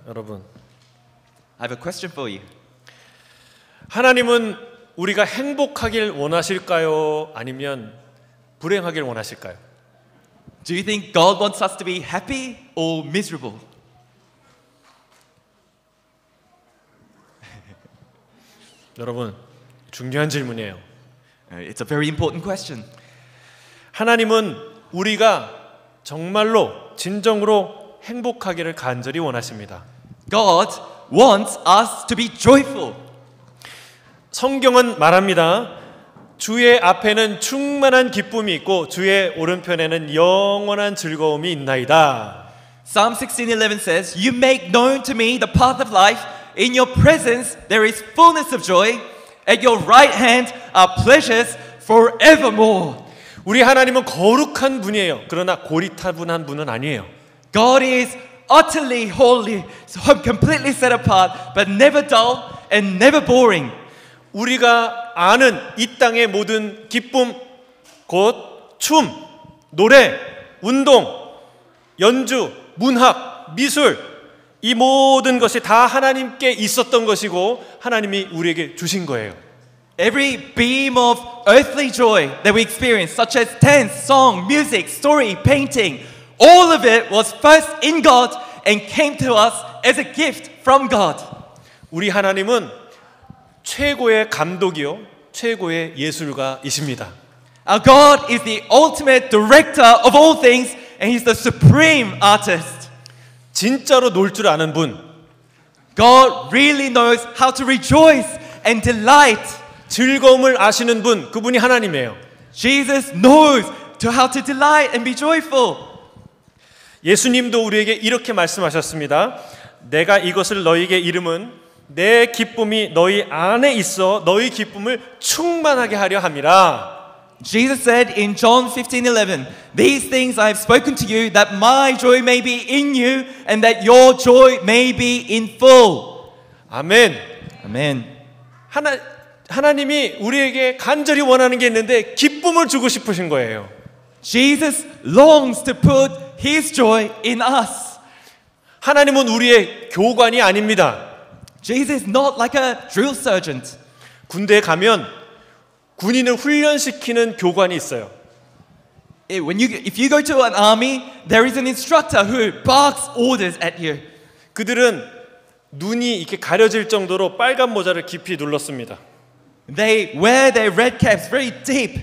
여러분, I have a question for you. 하나님은 우리가 행복하길 원하실까요? 아니면 불행하길 원하실까요? Do you think God wants us to be happy or miserable? 여러분, 중요한 질문이에요. It's a very important question. 하나님은 우리가 정말로 진정으로 행복하기를 간절히 원하십니다. God wants us to be joyful. 성경은 말합니다. 주의 앞에는 충만한 기쁨이 있고 주의 오른편에는 영원한 즐거움이 있나이다. Psalm 16:11 says, "You make known to me the path of life. In your presence there is fullness of joy. At your right hand are pleasures forevermore." 우리 하나님은 거룩한 분이에요. 그러나 고리타분한 분은 아니에요. God is utterly holy, completely set apart, but never dull and never boring. 우리가 아는 이 땅의 모든 기쁨, 곧 춤, 노래, 운동, 연주, 문학, 미술, 이 모든 것이 다 하나님께 있었던 것이고 하나님이 우리에게 주신 거예요. Every beam of earthly joy that we experience, such as dance, song, music, story, painting, all of it was first in God and came to us as a gift from God. 우리 하나님은 최고의 감독이요, 최고의 예술가이십니다. Our God is the ultimate director of all things and He's the supreme artist. 진짜로 놀 줄 아는 분, God really knows how to rejoice and delight. 즐거움을 아시는 분, 그분이 하나님이에요. Jesus knows how to delight and be joyful. 예수님도 우리에게 이렇게 말씀하셨습니다. 내가 이것을 너희에게 이름은 내 기쁨이 너희 안에 있어 너희 기쁨을 충만하게 하려 함이라. Jesus said in John 15:11, "These things I have spoken to you, that my joy may be in you, and that your joy may be in full." 아멘. Amen. 하나님이 우리에게 간절히 원하는 게 있는데 기쁨을 주고 싶으신 거예요. Jesus longs to put His joy in us. 하나님은 우리의 교관이 아닙니다. Jesus is not like a drill sergeant. 군대에 가면 군인을 훈련시키는 교관이 있어요. If you go to an army, there is an instructor who barks orders at you. 그들은 눈이 이렇게 가려질 정도로 빨간 모자를 깊이 눌렀습니다. They wear their red caps very deep.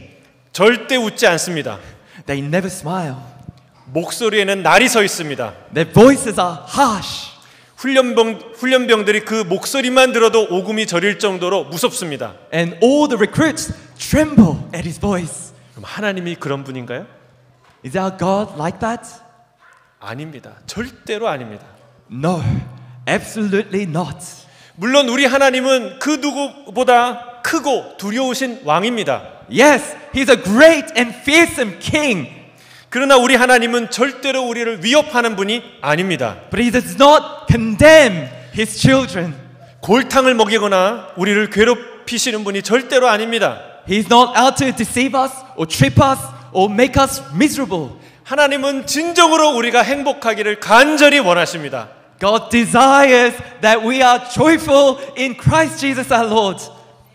절대 웃지 않습니다. They never smile. 목소리에는 날이 서 있습니다. Their voices are harsh. 훈련병들이 그 목소리만 들어도 오금이 저릴 정도로 무섭습니다. And all the recruits tremble at his voice. 그럼 하나님이 그런 분인가요? Is our God like that? 아닙니다. 절대로 아닙니다. No, absolutely not. 물론 우리 하나님은 그 누구보다 크고 두려우신 왕입니다. Yes, He's a great and fearsome king. 그러나 우리 하나님은 절대로 우리를 위협하는 분이 아닙니다. But He does not condemn His children. 골탕을 먹이거나 우리를 괴롭히시는 분이 절대로 아닙니다. He's not out to deceive us or trip us or make us miserable. 하나님은 진정으로 우리가 행복하기를 간절히 원하십니다. God desires that we are joyful in Christ Jesus our Lord.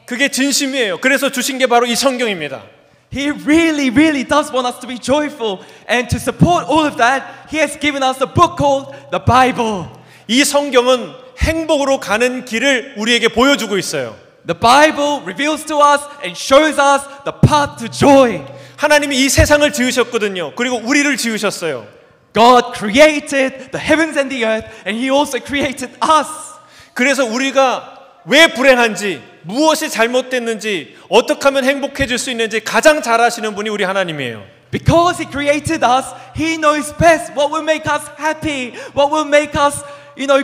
그게 진심이에요. 그래서 주신 게 바로 이 성경입니다. He really, really does want us to be joyful. And to support all of that, He has given us a book called the Bible. 이 성경은 행복으로 가는 길을 우리에게 보여주고 있어요. The Bible reveals to us and shows us the path to joy. 하나님이 이 세상을 지으셨거든요. 그리고 우리를 지으셨어요. God created the heavens and the earth, and He also created us. 그래서 우리가 왜 불행한지, 무엇이 잘못됐는지, 어떻게 하면 행복해질 수 있는지 가장 잘 아시는 분이 우리 하나님이에요. Because He created us, He knows best what will make us happy, what will make us,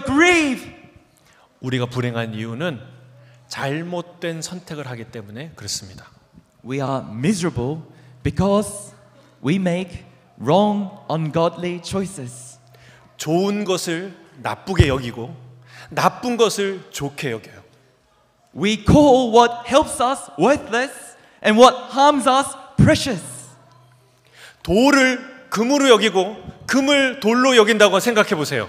grieve. 우리가 불행한 이유는 잘못된 선택을 하기 때문에 그렇습니다. We are miserable because we make wrong, ungodly choices. 좋은 것을 나쁘게 여기고 나쁜 것을 좋게 여겨요. We call what helps us worthless and what harms us precious. 돌을 금으로 여기고 금을 돌로 여긴다고 생각해 보세요.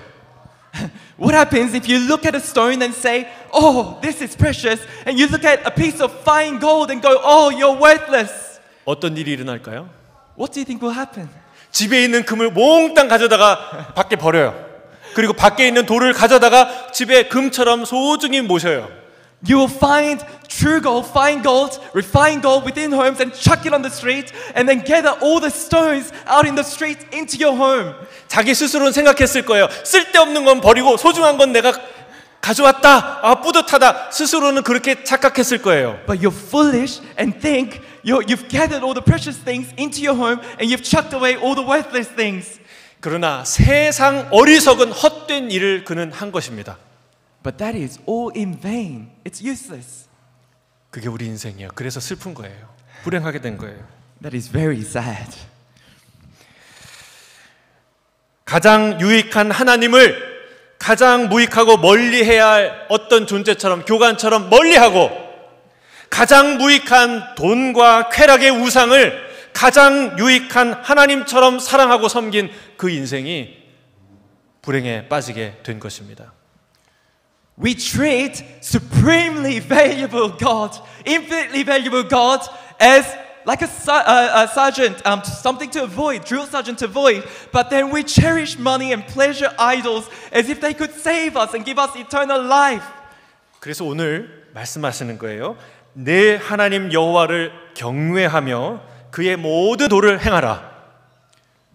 What happens if you look at a stone and say, oh, this is precious, and you look at a piece of fine gold and go, oh, you're worthless? 어떤 일이 일어날까요? What do you think will happen? 집에 있는 금을 몽땅 가져다가 밖에 버려요. 그리고 밖에 있는 돌을 가져다가 집에 금처럼 소중히 모셔요. You will find true gold, fine gold, refined gold within homes and chuck it on the street and then gather all the stones out in the street into your home. 자기 스스로는 생각했을 거예요. 쓸데없는 건 버리고 소중한 건 내가 가져왔다. 아, 뿌듯하다. 스스로는 그렇게 착각했을 거예요. But you're foolish and think you've gathered all the precious things into your home and you've chucked away all the worthless things. 그러나 세상 어리석은 헛된 일을 그는 한 것입니다. But that is all in vain. It's useless. 그게 우리 인생이에요. 그래서 슬픈 거예요. 불행하게 된 거예요. That is very sad. 가장 유익한 하나님을 가장 무익하고 멀리해야 할 어떤 존재처럼 교관처럼 멀리하고 가장 무익한 돈과 쾌락의 우상을 가장 유익한 하나님처럼 사랑하고 섬긴 그 인생이 불행에 빠지게 된 것입니다. We treat supremely valuable God, infinitely valuable God, as like a sergeant, something to avoid, drill sergeant to avoid. But then we cherish money and pleasure idols as if they could save us and give us eternal life. 그래서 오늘 말씀하시는 거예요. 내 하나님 여호와를 경외하며 그의 모든 도를 행하라.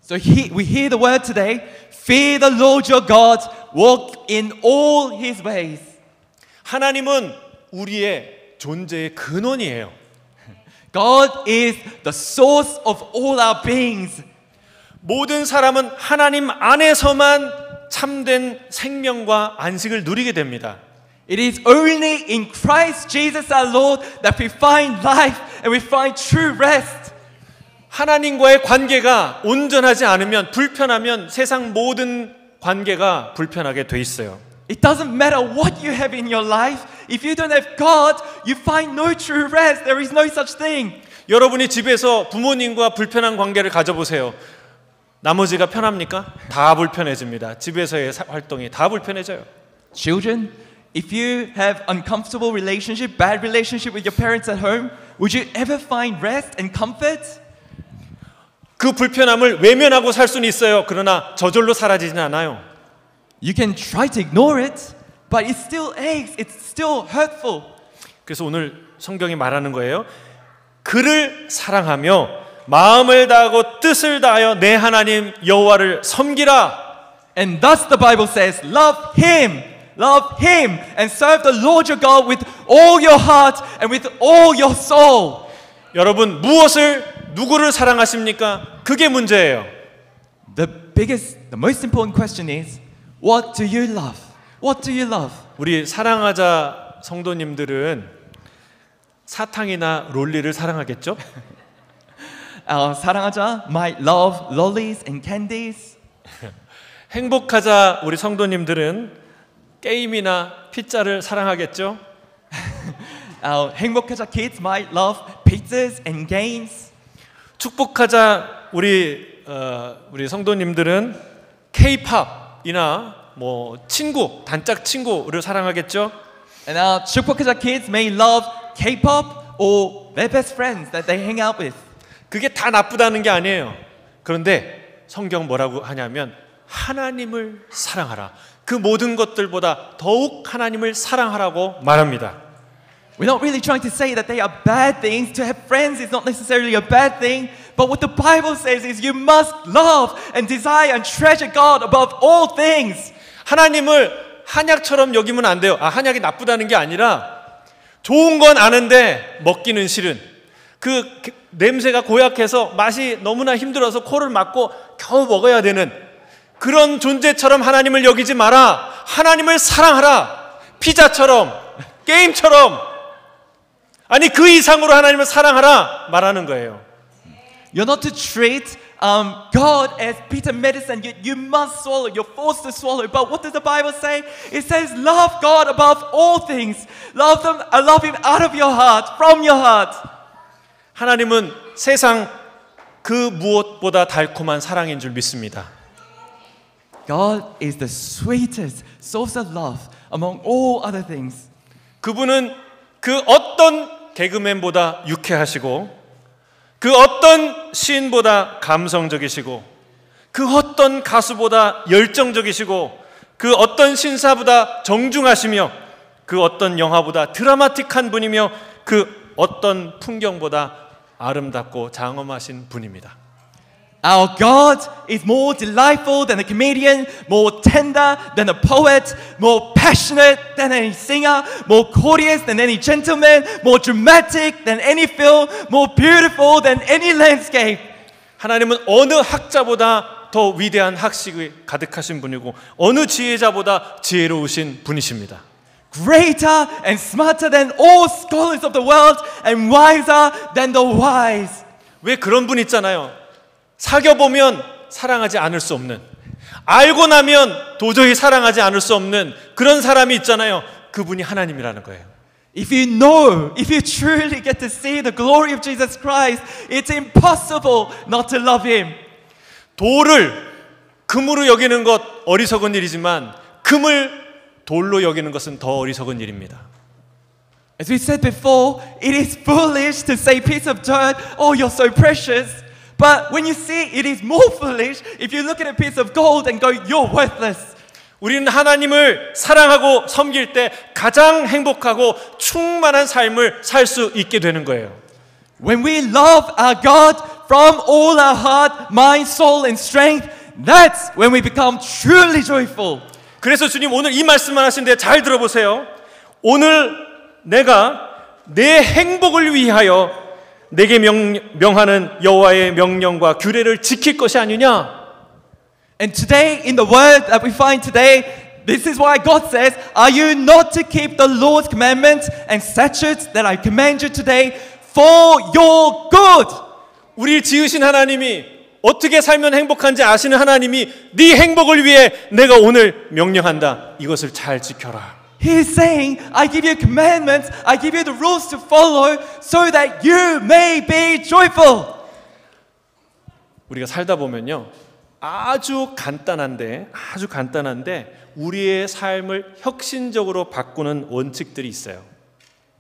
So we hear the word today, fear the Lord your God, walk in all his ways. 하나님은 우리의 존재의 근원이에요. God is the source of all our beings. 모든 사람은 하나님 안에서만 참된 생명과 안식을 누리게 됩니다. It is only in Christ Jesus our Lord that we find life and we find true rest. 하나님과의 관계가 온전하지 않으면 불편하면 세상 모든 관계가 불편하게 돼 있어요. It doesn't matter what you have in your life. If you don't have God, you find no true rest. There is no such thing. 여러분이 집에서 부모님과 불편한 관계를 가져보세요. 나머지가 편합니까? 다 불편해집니다. 집에서의 활동이 다 불편해져요. Children, if you have uncomfortable relationship, bad relationship with your parents at home, would you ever find rest and comfort? 그 불편함을 외면하고 살 수는 있어요. 그러나 저절로 사라지진 않아요. You can try to ignore it, but it still aches. It's still hurtful. 그래서 오늘 성경이 말하는 거예요. 그를 사랑하며 마음을 다하고 뜻을 다하여 내 하나님 여호와를 섬기라. And thus the Bible says, love him, and serve the Lord your God with all your heart and with all your soul. 여러분 누구를 사랑하십니까? 그게 문제예요. The most important question is, what do you love? What do you love? 우리 사랑하자 성도님들은 사탕이나 롤리를 사랑하겠죠? 사랑하자 might love lollies and candies. 행복하자 우리 성도님들은 게임이나 피자를 사랑하겠죠? 행복하자 kids might love pizzas and games. 축복하자 우리 성도님들은 K-팝이나 뭐 친구, 단짝 친구를 사랑하겠죠? And our 축복하자 kids may love K-pop or their best friends that they hang out with. 그게 다 나쁘다는 게 아니에요. 그런데 성경 뭐라고 하냐면 하나님을 사랑하라. 그 모든 것들보다 더욱 하나님을 사랑하라고 말합니다. We're not really trying to say that they are bad things. To have friends is not necessarily a bad thing. But what the Bible says is you must love and desire and treasure God above all things. 하나님을 한약처럼 여기면 안 돼요. 한약이 나쁘다는 게 아니라 좋은 건 아는데 먹기는 싫은 그 냄새가 고약해서 맛이 너무나 힘들어서 코를 막고 겨우 먹어야 되는 그런 존재처럼 하나님을 여기지 마라. 하나님을 사랑하라. 피자처럼 게임처럼 아니 그 이상으로 하나님을 사랑하라 말하는 거예요. You're not to treat God as bitter medicine. You must swallow. You're forced to swallow. But what does the Bible say? It says, love God above all things. Love Him out of your heart, from your heart. 하나님은 세상 그 무엇보다 달콤한 사랑인 줄 믿습니다. God is the sweetest source of love among all other things. 그분은 그 어떤 개그맨보다 유쾌하시고 그 어떤 시인보다 감성적이시고 그 어떤 가수보다 열정적이시고 그 어떤 신사보다 정중하시며 그 어떤 영화보다 드라마틱한 분이며 그 어떤 풍경보다 아름답고 장엄하신 분입니다. Our God is more delightful than a comedian, more tender than a poet, more passionate than any singer, more courteous than any gentleman, more dramatic than any film, more beautiful than any landscape. 하나님은 어느 학자보다 더 위대한 학식이 가득하신 분이고 어느 지혜자보다 지혜로우신 분이십니다. Greater and smarter than all scholars of the world and wiser than the wise. 왜 그런 분 있잖아요. 사귀어보면 사랑하지 않을 수 없는, 알고 나면 도저히 사랑하지 않을 수 없는 그런 사람이 있잖아요. 그분이 하나님이라는 거예요. If you truly get to see the glory of Jesus Christ, it's impossible not to love Him. 돌을 금으로 여기는 것 어리석은 일이지만 금을 돌로 여기는 것은 더 어리석은 일입니다. As we said before, it is foolish to say piece of dirt, oh, you're so precious. But when you see it, it is more foolish if you look at a piece of gold and go, you're worthless. 우리는 하나님을 사랑하고 섬길 때 가장 행복하고 충만한 삶을 살 수 있게 되는 거예요. When we love our God from all our heart, mind, soul, and strength, that's when we become truly joyful. 그래서 주님 오늘 이 말씀만 하시는데 잘 들어보세요. 오늘 내가 내 행복을 위하여 내게 명하는 여호와의 명령과 규례를 지킬 것이 아니냐? And today, in the word that we find today, this is why God says, are you not to keep the Lord's commandments and statutes that I command you today for your good? 우리 지으신 하나님이 어떻게 살면 행복한지 아시는 하나님이 네 행복을 위해 내가 오늘 명령한다. 이것을 잘 지켜라. He is saying, I give you commandments, I give you the rules to follow so that you may be joyful. 우리가 살다 보면요. 아주 간단한데 우리의 삶을 혁신적으로 바꾸는 원칙들이 있어요.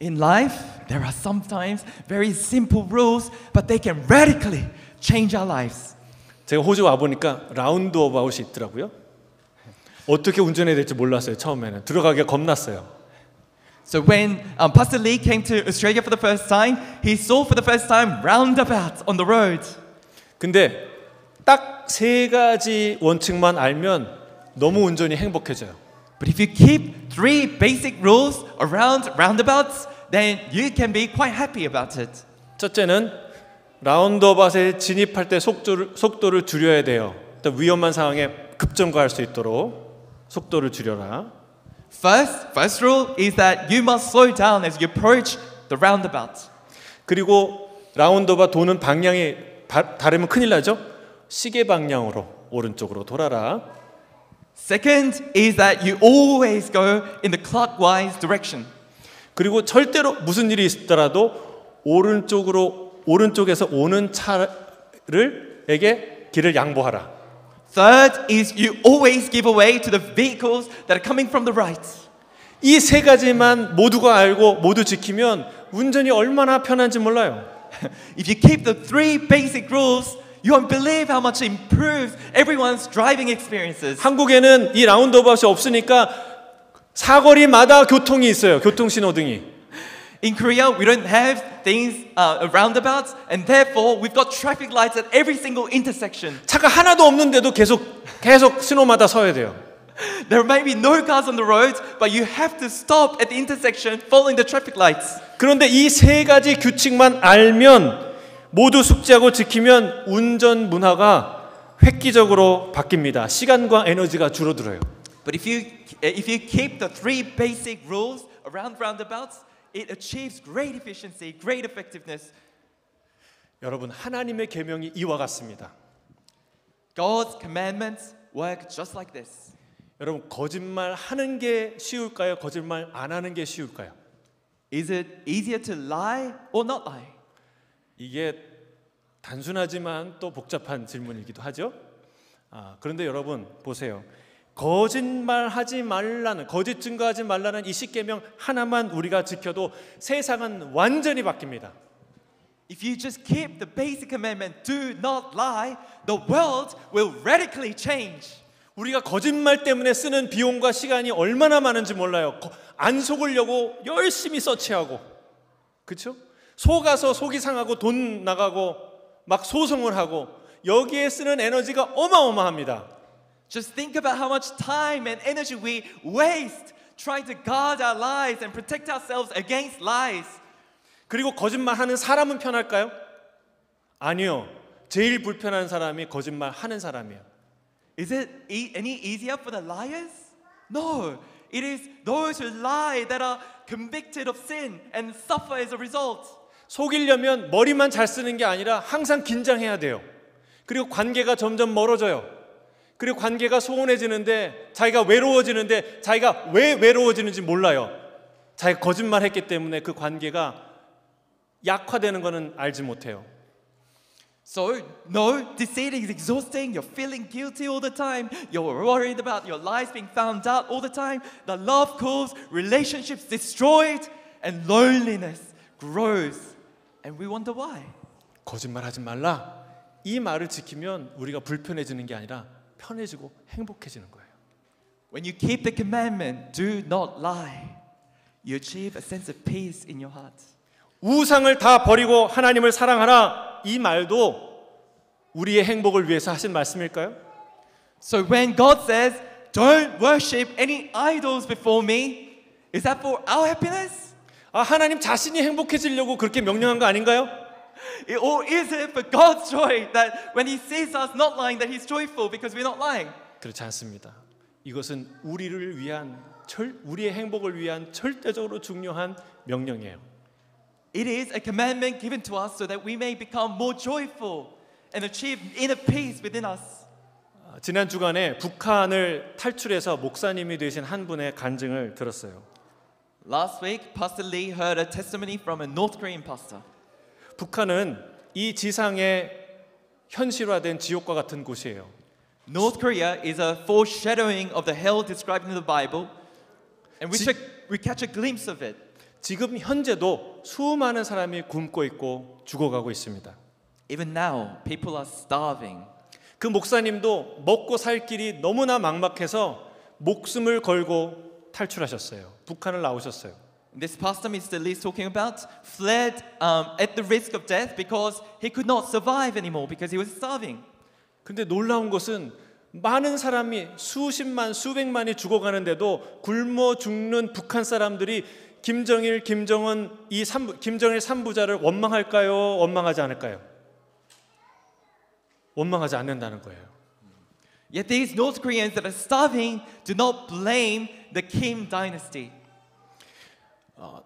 In life, there are sometimes very simple rules, but they can radically change our lives. 제가 호주 와보니까 라운드 오브 아웃이 있더라고요. 어떻게 운전해야 될지 몰랐어요. 처음에는 들어가기가 겁났어요. So when Pastor Lee came to Australia for the first time, he saw for the first time roundabouts on the road. 근데 딱 세 가지 원칙만 알면 너무 운전이 행복해져요. But if you keep 3 basic rules around roundabouts, then you can be quite happy about it. 첫째는 라운드어바웃에 진입할 때 속도를 줄여야 돼요. 위험한 상황에 급정거할 수 있도록 속도를 줄여라. First rule is that you must slow down as you approach the roundabout. 그리고 라운드어바 도는 방향이 다르면 큰일 나죠. 시계 방향으로 오른쪽으로 돌아라. Second is that you always go in the clockwise direction. 그리고 절대로 무슨 일이 있더라도 오른쪽에서 오는 차를에게 길을 양보하라. Third is you always give away to the vehicles that are coming from the right. 이 세 가지만 모두가 알고 모두 지키면 운전이 얼마나 편한지 몰라요. If you keep the 3 basic rules, you won't believe how much it improves everyone's driving experiences. 한국에는 이 라운드어바웃이 없으니까 사거리마다 교통이 있어요. 교통 신호등이. In Korea, we don't have things roundabouts, and therefore we've got traffic lights at every single intersection. 차가 하나도 없는데도 계속 신호마다 서야 돼요. There may be no cars on the road, but you have to stop at the intersection following the traffic lights. 그런데 이 세 가지 규칙만 알면 모두 숙지하고 지키면 운전 문화가 획기적으로 바뀝니다. 시간과 에너지가 줄어들어요. But if you keep the 3 basic rules around roundabouts, it achieves great efficiency, great effectiveness. 여러분, 하나님의 계명이 이와 같습니다. God's commandments work just like this. 여러분, 거짓말 하는 게 쉬울까요? 거짓말 안 하는 게 쉬울까요? Is it easier to lie or not lie? 이게 단순하지만 또 복잡한 질문이기도 하죠. 그런데 여러분 보세요. 거짓말하지 말라는, 거짓 증거하지 말라는 이 십계명 하나만 우리가 지켜도 세상은 완전히 바뀝니다. If you just keep the basic commandment, do not lie, the world will radically change. 우리가 거짓말 때문에 쓰는 비용과 시간이 얼마나 많은지 몰라요. 안 속으려고 열심히 서치하고, 그렇죠? 속아서 속이 상하고 돈 나가고 막 소송을 하고 여기에 쓰는 에너지가 어마어마합니다. Just think about how much time and energy we waste trying to guard our lives and protect ourselves against lies. 그리고 거짓말하는 사람은 편할까요? 아니요. 제일 불편한 사람이 거짓말하는 사람이에요. Is it any easier for the liars? No. It is those who lie that are convicted of sin and suffer as a result. 속이려면 머리만 잘 쓰는 게 아니라 항상 긴장해야 돼요. 그리고 관계가 점점 멀어져요. 그리고 관계가 소원해지는데 자기가 외로워지는데 자기가 왜 외로워지는지 몰라요. 자기가 거짓말했기 때문에 그 관계가 약화되는 것은 알지 못해요. So, no, deceit is exhausting. You're feeling guilty all the time. You're worried about your lies being found out all the time. The love cools, relationships destroyed, and loneliness grows. And we wonder why. 거짓말하지 말라. 이 말을 지키면 우리가 불편해지는 게 아니라 편해지고 행복해지는 거예요. When you keep the commandment, do not lie, you achieve a sense of peace in your heart. 우상을 다 버리고 하나님을 사랑하라. 이 말도 우리의 행복을 위해서 하신 말씀일까요? So when God says, don't worship any idols before me, is that for our happiness? 하나님 자신이 행복해지려고 그렇게 명령한 거 아닌가요? Or is it for God's joy that when He sees us not lying, that He's joyful because we're not lying? 그렇지 않습니다. 이것은 우리를 위한 우리의 행복을 위한 절대적으로 중요한 명령이에요. It is a commandment given to us so that we may become more joyful and achieve inner peace within us. 지난 주간에 북한을 탈출해서 목사님이 되신 한 분의 간증을 들었어요. Last week, Pastor Lee heard a testimony from a North Korean pastor. 북한은 이 지상의 현실화된 지옥과 같은 곳이에요. North Korea is a foreshadowing of the hell described in the Bible, and we catch a glimpse of it. 지금 현재도 수많은 사람이 굶고 있고 죽어가고 있습니다. Even now, people are starving. 그 목사님도 먹고 살 길이 너무나 막막해서 목숨을 걸고 탈출하셨어요. 북한을 나오셨어요. This pastor Mr. Lee is talking about fled at the risk of death because he could not survive anymore because he was starving. 근데 놀라운 것은 많은 사람이 수십만, 수백만이 죽어가는데도 굶어 죽는 북한 사람들이 김정일, 김정은 김정일 3부자를 원망할까요? 원망하지 않을까요? 원망하지 않는다는 거예요. Yet these North Koreans that are starving do not blame the Kim dynasty.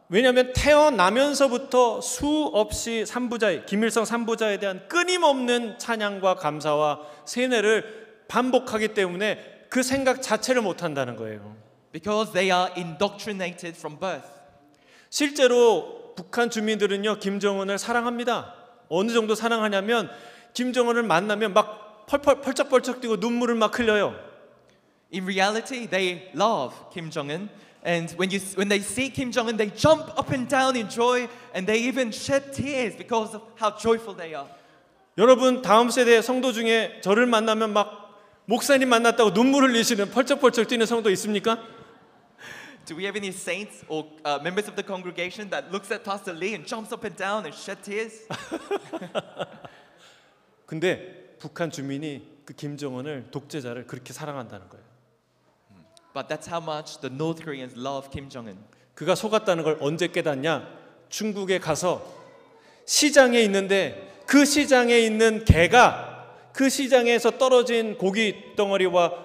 왜냐하면 태어나면서부터 수없이 김일성 3부자에 대한 끊임없는 찬양과 감사와 세뇌를 반복하기 때문에 그 생각 자체를 못한다는 거예요. Because they are indoctrinated from birth. 실제로 북한 주민들은요, 김정은을 사랑합니다. 어느 정도 사랑하냐면 김정은을 만나면 막 펄쩍펄쩍 뛰고 눈물을 막 흘려요. In reality, they love Kim Jong-un, and when they see Kim Jong-un, they jump up and down in joy, and they even shed tears because of how joyful they are. 여러분 다음 세대 성도 중에 저를 만나면 막 목사님 만났다고 눈물 흘리시는 펄쩍펄쩍 뛰는 성도 있습니까? Do we have any saints or members of the congregation that looks at Pastor Lee and jumps up and down and shed tears? 근데 북한 주민이 그 김정은을 독재자를 그렇게 사랑한다는 거예요. But that's how much the North Koreans love Kim Jong-un. 그가 속았다는 걸 언제 깨닫냐? 중국에 가서 시장에 있는데 그 시장에 있는 개가 그 시장에서 떨어진 고기 덩어리와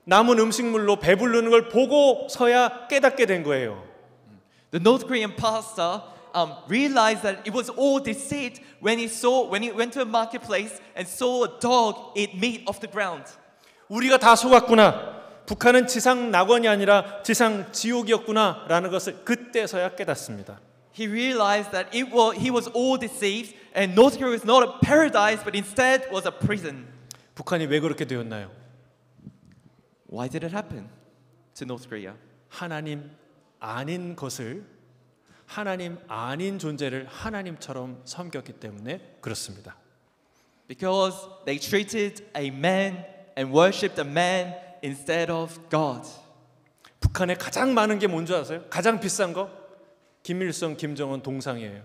남은 음식물로 배부르는 걸 보고서야 깨닫게 된 거예요. The North Korean pastor realized that it was all deceit when he went to a marketplace and saw a dog eat meat off the ground. 우리가 다 속았구나. 북한은 지상 낙원이 아니라 지상 지옥이었구나라는 것을 그때서야 깨닫습니다. He realized that he was all deceived and North Korea was not a paradise but instead was a prison. 북한이 왜 그렇게 되었나요? Why did it happen to North Korea? 하나님 아닌 것을, 하나님 아닌 존재를 하나님처럼 섬겼기 때문에 그렇습니다. Because they treated a man and worshipped a man instead of God. 북한에 가장 많은 게 뭔지 아세요? 가장 비싼 거? 김일성, 김정은 동상이에요.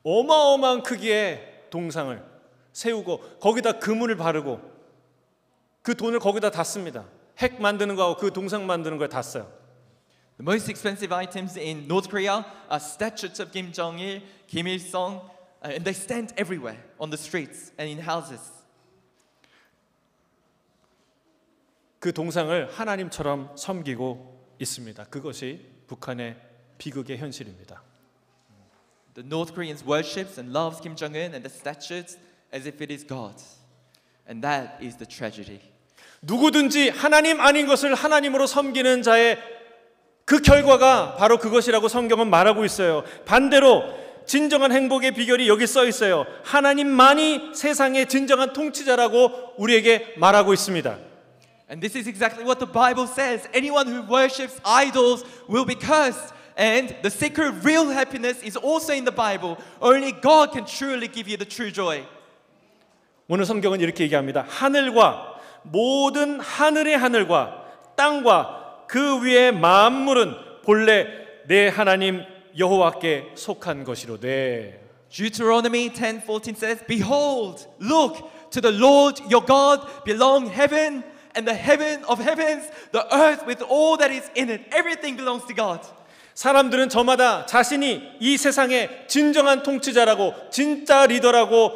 어마어마한 크기의 동상을 세우고 거기다 금을 바르고 그 돈을 거기다 다 씁니다. 핵 만드는 거하고 그 동상 만드는 거에 다 써요. The most expensive items in North Korea are statues of Kim Jong-il, Kim Il-sung, and they stand everywhere on the streets and in houses. 그 동상을 하나님처럼 섬기고 있습니다. 그것이 북한의 비극의 현실입니다. The North Koreans worships and loves Kim Jong-un and the statues as if it is God. And that is the tragedy. 누구든지 하나님 아닌 것을 하나님으로 섬기는 자의 그 결과가 바로 그것이라고 성경은 말하고 있어요. 반대로 진정한 행복의 비결이 여기 써 있어요. 하나님만이 세상의 진정한 통치자라고 우리에게 말하고 있습니다. And this is exactly what the Bible says. Anyone who worships idols will be cursed. And the secret real happiness is also in the Bible. Only God can truly give you the true joy. 오늘 성경은 이렇게 얘기합니다. 하늘과 모든 하늘의 하늘과 땅과 그 위의 만물은 본래 내 하나님 여호와께 속한 것이로되. Deuteronomy 10:14 says, Behold, look, to the Lord your God belong heaven and the heaven of heavens, the earth with all that is in it. Everything belongs to God. 사람들은 저마다 자신이 이 세상의 진정한 통치자라고, 진짜 리더라고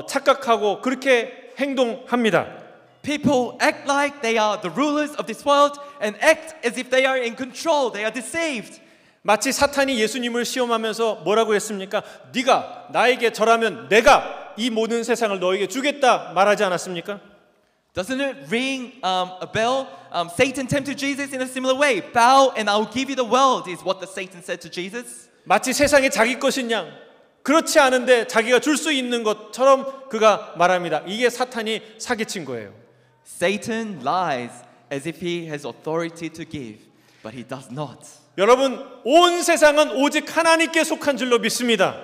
착각하고 그렇게 행동합니다. People act like they are the rulers of this world and act as if they are in control. They are deceived. 마치 사탄이 예수님을 시험하면서 뭐라고 했습니까? 네가 나에게 절하면 내가 이 모든 세상을 너에게 주겠다 말하지 않았습니까? Doesn't it ring a bell? Satan tempted Jesus in a similar way. Bow and I will give you the world is what the Satan said to Jesus. 마치 세상이 자기 것인 양, 그렇지 않은데 자기가 줄 수 있는 것처럼 그가 말합니다. 이게 사탄이 사기친 거예요. Satan lies as if he has authority to give, but he does not. 여러분, 온 세상은 오직 하나님께 속한 줄로 믿습니다.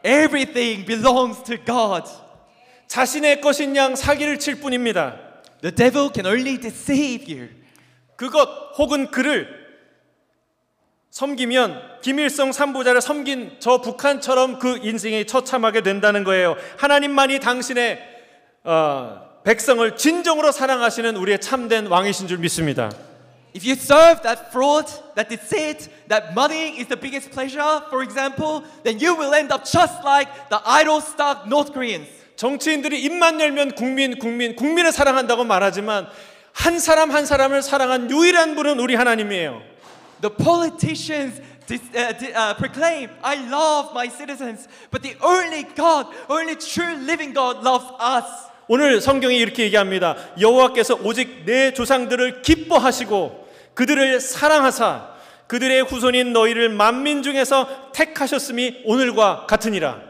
Everything belongs to God. 자신의 것인 양 사기를 칠 뿐입니다. The devil can only deceive you. 그것 혹은 그를 섬기면 김일성 삼부자를 섬긴 저 북한처럼 그 인생이 처참하게 된다는 거예요. 하나님만이 당신의 백성을 진정으로 사랑하시는 우리의 참된 왕이신 줄 믿습니다. If you serve that fraud, that deceit, that money is the biggest pleasure, for example, then you will end up just like the idol-stuck North Koreans. 정치인들이 입만 열면 국민을 사랑한다고 말하지만 한 사람 한 사람을 사랑한 유일한 분은 우리 하나님이에요. The politicians proclaim, I love my citizens, but the only God, only true living God loves us. 오늘 성경이 이렇게 얘기합니다. 여호와께서 오직 내 조상들을 기뻐하시고 그들을 사랑하사 그들의 후손인 너희를 만민 중에서 택하셨음이 오늘과 같으니라.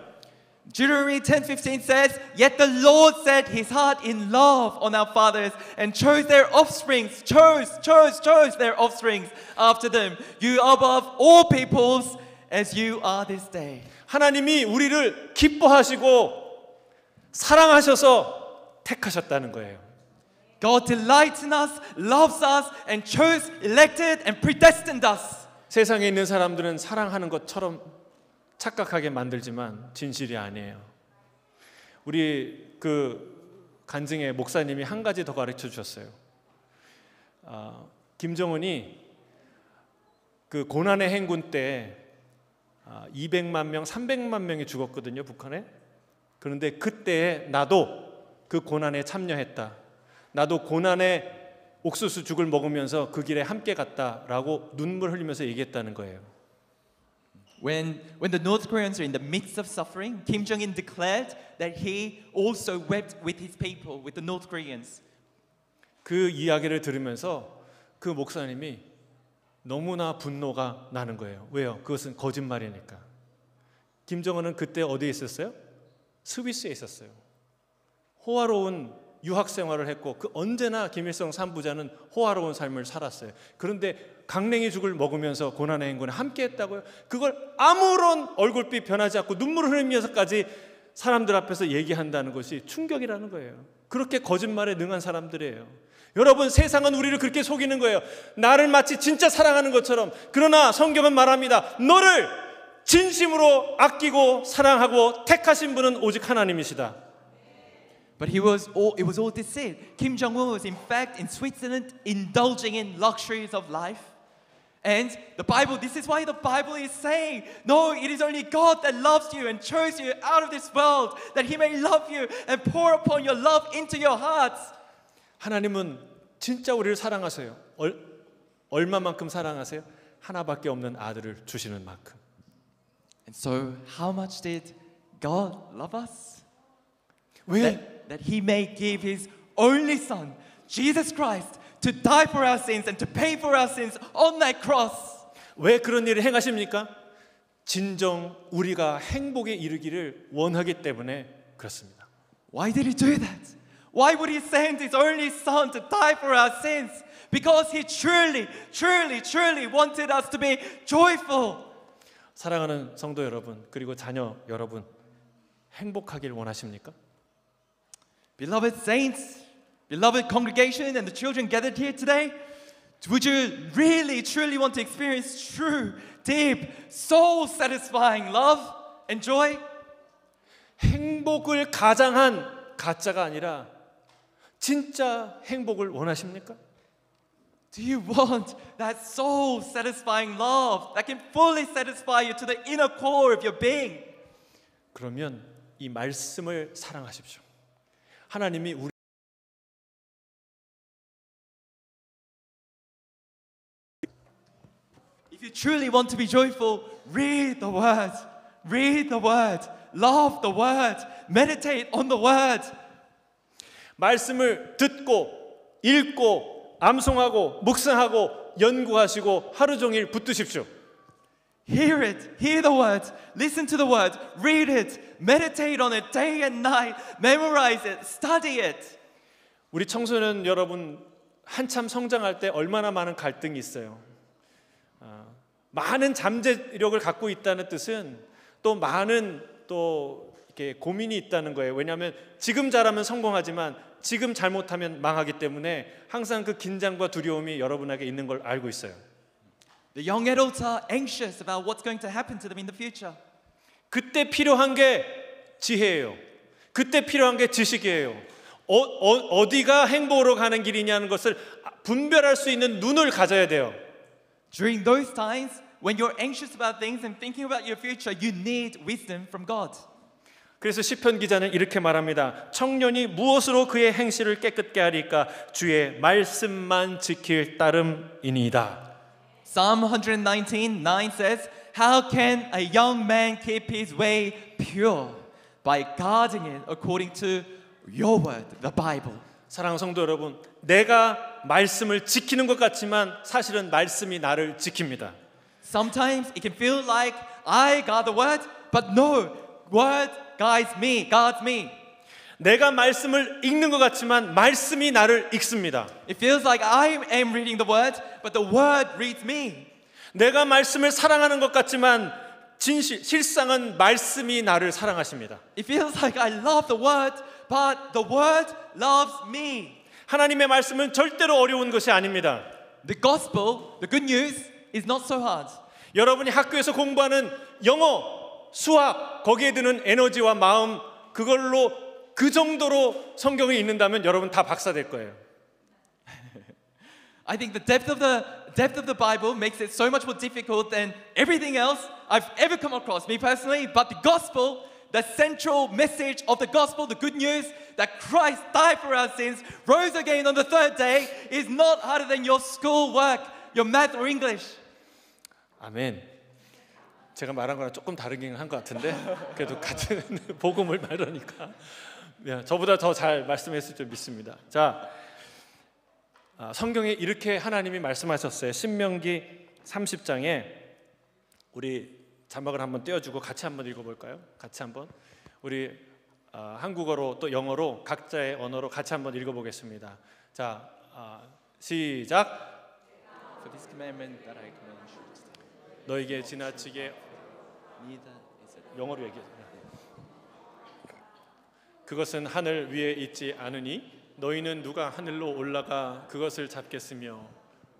Deuteronomy 10:15 says, Yet the Lord set his heart in love on our fathers and chose their offsprings, chose their offsprings after them. You are above all peoples as you are this day. 하나님이 우리를 기뻐하시고 사랑하셔서 택하셨다는 거예요. God delights in us, loves us, and chose, elected, and predestined us. 세상에 있는 사람들은 사랑하는 것처럼 착각하게 만들지만 진실이 아니에요. 우리 그 간증의 목사님이 한 가지 더 가르쳐 주셨어요. 김정은이 그 고난의 행군 때 200만 명, 300만 명이 죽었거든요, 북한에. 그런데 그때 나도 그 고난에 참여했다. 나도 고난의 옥수수 죽을 먹으면서 그 길에 함께 갔다라고 눈물 흘리면서 얘기했다는 거예요. When the North Koreans are in the midst of suffering, Kim Jong-un declared that he also wept with his people, with the North Koreans. 그 이야기를 들으면서 그 목사님이 너무나 분노가 나는 거예요. 왜요? 그것은 거짓말이니까. 김정은은 그때 어디에 있었어요? 스위스에 있었어요. 호화로운 유학 생활을 했고 그 언제나 김일성 3부자는 호화로운 삶을 살았어요. 그런데 강냉이 죽을 먹으면서 고난의 행군에 함께 했다고요? 그걸 아무런 얼굴빛 변하지 않고 눈물을 흘리면서까지 사람들 앞에서 얘기한다는 것이 충격이라는 거예요. 그렇게 거짓말에 능한 사람들이에요. 여러분, 세상은 우리를 그렇게 속이는 거예요. 나를 마치 진짜 사랑하는 것처럼. 그러나 성경은 말합니다. 너를 진심으로 아끼고 사랑하고 택하신 분은 오직 하나님이시다. But it was all deceit. Kim Jong-un was in fact in Switzerland indulging in luxuries of life. And the Bible, this is why the Bible is saying, no, it is only God that loves you and chose you out of this world, that He may love you and pour upon your love into your hearts. 하나님은 진짜 우리를 사랑하세요. 얼마만큼 사랑하세요? 하나밖에 없는 아들을 주시는 만큼. And so, how much did God love us? 왜? That He may give His only Son, Jesus Christ, to die for our sins and to pay for our sins on that cross. 왜 그런 일을 행하십니까? 진정 우리가 행복에 이르기를 원하기 때문에 그렇습니다. Why did He do that? Why would He send His only Son to die for our sins? Because He truly, truly, truly wanted us to be joyful. 사랑하는 성도 여러분, 그리고 자녀 여러분, 행복하길 원하십니까? Beloved saints, beloved congregation and the children gathered here today, would you really, truly want to experience true, deep, soul-satisfying love and joy? 행복을 가장한 가짜가 아니라 진짜 행복을 원하십니까? Do you want that soul-satisfying love that can fully satisfy you to the inner core of your being? 그러면 이 말씀을 사랑하십시오. 하나님이 우리 If you truly want to be joyful, read the Word. Read the Word. Love the Word. Meditate on the Word. 말씀을 듣고 읽고 암송하고 묵상하고 연구하시고 하루 종일 붙드십시오. Hear it. Hear the Word. Listen to the Word. Read it. Meditate on it day and night. Memorize it. Study it. 우리 청소년 여러분 한참 성장할 때 얼마나 많은 갈등이 있어요. 많은 잠재력을 갖고 있다는 뜻은 또 많은 또 이렇게 고민이 있다는 거예요. 왜냐하면 지금 잘하면 성공하지만 지금 잘못하면 망하기 때문에 항상 그 긴장과 두려움이 여러분에게 있는 걸 알고 있어요. The young adults are anxious about what's going to happen to them in the future. 그때 필요한 게 지혜예요. 그때 필요한 게 지식이에요. 어디가 행복으로 가는 길이냐는 것을 분별할 수 있는 눈을 가져야 돼요. During those times when you're anxious about things and thinking about your future, you need wisdom from God. 그래서 시편 기자는 이렇게 말합니다. 청년이 무엇으로 그의 행실을 깨끗게 하리까? 주의 말씀만 지킬 따름이니이다. Psalm 119:9 says, "How can a young man keep his way pure? By guarding it according to your word, the Bible." 사랑하는 성도 여러분, 내가 말씀을 지키는 것 같지만 사실은 말씀이 나를 지킵니다. Sometimes it can feel like I guard the word, but no, word guides me, guards me. 내가 말씀을 읽는 것 같지만 말씀이 나를 읽습니다. It feels like I am reading the word, but the word reads me. 내가 말씀을 사랑하는 것 같지만 실상은 말씀이 나를 사랑하십니다. It feels like I love the word, but the word loves me. 하나님의 말씀은 절대로 어려운 것이 아닙니다. The gospel, the good news, is not so hard. 여러분이 학교에서 공부하는 영어, 수학, 거기에 드는 에너지와 마음, 그걸로 그 정도로 성경을 읽는다면 여러분 다 박사 될 거예요. I think the depth of the Bible makes it so much more difficult than everything else I've ever come across, me personally. But the gospel, the central message of the gospel, the good news that Christ died for our sins, rose again on the third day, is not harder than your school work, your math or English. 아멘. 제가 말한 거랑 조금 다르긴 한 것 같은데 그래도 같은 복음을 말하니까 저보다 더 잘 말씀했을 줄 믿습니다. 자, 성경에 이렇게 하나님이 말씀하셨어요. 신명기 30장에 우리 자막을 한번 띄워주고 같이 한번 읽어볼까요? 같이 한번 우리 한국어로 또 영어로 각자의 언어로 같이 한번 읽어보겠습니다. 자, 시작. For this commandment that I command you, 너에게 지나치게 neither is it 영어로 얘기해. 그것은 하늘 위에 있지 않으니 너희는 누가 하늘로 올라가 그것을 잡겠으며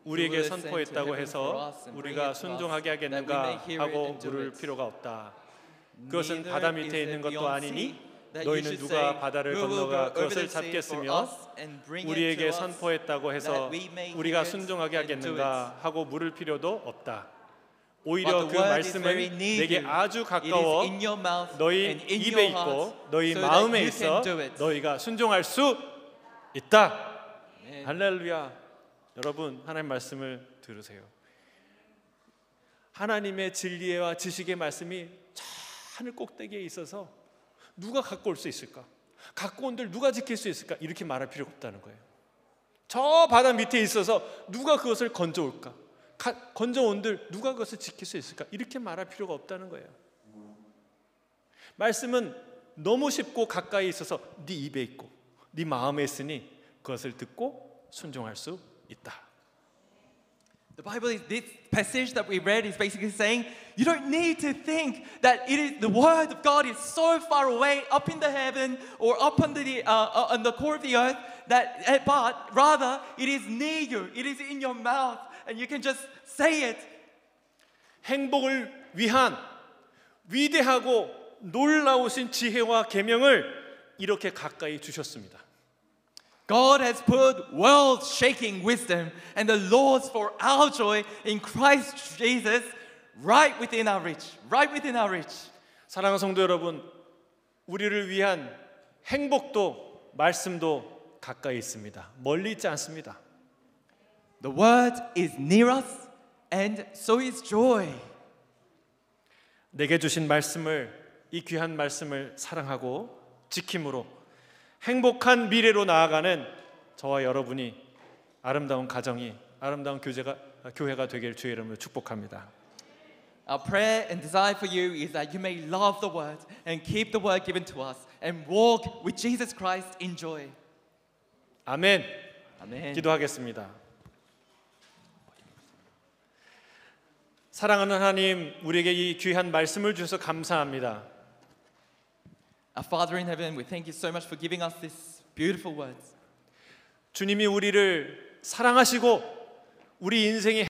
우리에게 선포했다고 해서 우리가 순종하게 하겠는가 하고 물을 필요가 없다. 그것은 바다 밑에 있는 것도 아니니 너희는 누가 바다를 건너가 그것을 잡겠으며 우리에게 선포했다고 해서 우리가 순종하게 하겠는가 하고 물을 필요도 없다. 오히려 그 말씀은 내게 아주 가까워 너희 입에 있고 너희 마음에 있어 너희가 순종할 수 있다. 할렐루야. 여러분, 하나님 말씀을 들으세요. 하나님의 진리와 지식의 말씀이 저 하늘 꼭대기에 있어서 누가 갖고 올 수 있을까? 갖고 온들 누가 지킬 수 있을까? 이렇게 말할 필요가 없다는 거예요. 저 바다 밑에 있어서 누가 그것을 건져올까? 건져온들 누가 그것을 지킬 수 있을까? 이렇게 말할 필요가 없다는 거예요. 말씀은 너무 쉽고 가까이 있어서 네 입에 있고 네 마음에 있으니 그것을 듣고 순종할 수 있다. The Bible is this passage that we read is basically saying you don't need to think that it is the word of God is so far away up in the heaven or up on the core of the earth but rather it is near you, it is in your mouth and you can just say it. 행복을 위한 위대하고 놀라우신 지혜와 계명을 이렇게 가까이 주셨습니다. God has put world-shaking wisdom and the laws for our joy in Christ Jesus right within our reach. Right within our reach. 사랑하는 성도 여러분, 우리를 위한 행복도 말씀도 가까이 있습니다. 멀리 있지 않습니다. The word is near us and so is joy. 내게 주신 말씀을, 이 귀한 말씀을 사랑하고 지킴으로 행복한 미래로 나아가는 저와 여러분이 아름다운 가정이 아름다운 교회가 되길 주의 이름으로 축복합니다. Our prayer and desire for you is that you may love the word and keep the word given to us and walk with Jesus Christ in joy. 아멘. 아멘. 기도하겠습니다. 사랑하는 하나님, 우리에게 이 귀한 말씀을 주셔서 감사합니다. Our Father in heaven, we thank you so much for giving us these beautiful words. 주님이 우리를 사랑하시고 우리 인생의